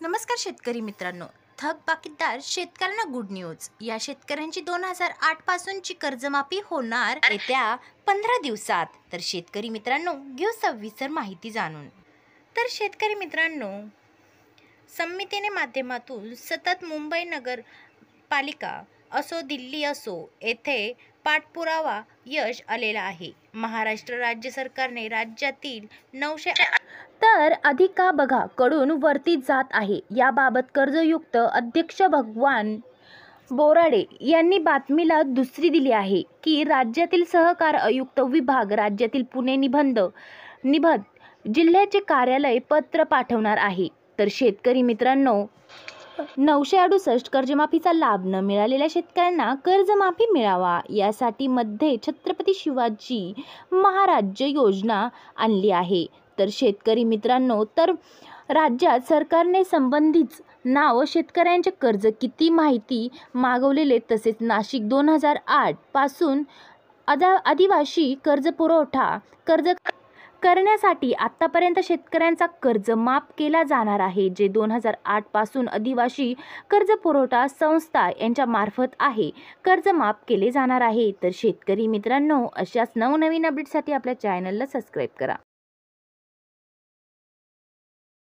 नमस्कार शेतकरी मित्रांनो, थकबाकीदार शेतकऱ्यांना गुड न्यूज। या शेतकऱ्यांची 2008 पासूनची कर्जमाफी होणार येत्या 15 दिवसात। तर शेतकरी मित्रांनो, घेऊ सविस्तर माहिती जाणून। तर शेतकरी मित्रांनो, समितीने माध्यमातून सतत मुंबई नगरपालिका असो दिल्ली असो येथे पाठपुरावा यश आलेला आहे। महाराष्ट्र राज्य सरकारने राज्यातील 900 तर अधिका बघा कडून वरती जात आहे। याबाबत कर्जयुक्त अध्यक्ष भगवान बोराडे यांनी बातमीला दुसरी दिली आहे की राज्यातील सहकार आयुक्त विभाग राज्यातील पुणे निबंध जिल्ह्याचे कार्यालय पत्र पाठवणार आहे। तर शेतकरी मित्रांनो, 968 कर्जमाफीचा लाभ न मिळालेल्या शेतकऱ्यांना कर्जमाफी मिळावा यासाठी मध्ये छत्रपती शिवाजी महाराज योजना आणली आहे। तर शेतकरी मित्रांनो, तर राज्यात सरकारने संबंधित नाव शेतकऱ्यांचे कर्ज किती माहिती मागवलेले, तसेच नाशिक 2008 पासून आदिवासी कर्ज करण्यासाठी आतापर्यंत शेतकऱ्यांचा कर्ज माफ केला जाणार आहे, जे 2008 पासून आदिवासी कर्ज पुरवठा संस्था यांच्या मार्फत आहे कर्ज माफ केले जाणार आहे। तर शेतकरी मित्रांनो, अशाच नवनवीन अपडेटसाठी आपल्या चॅनलला सबस्क्राईब करा।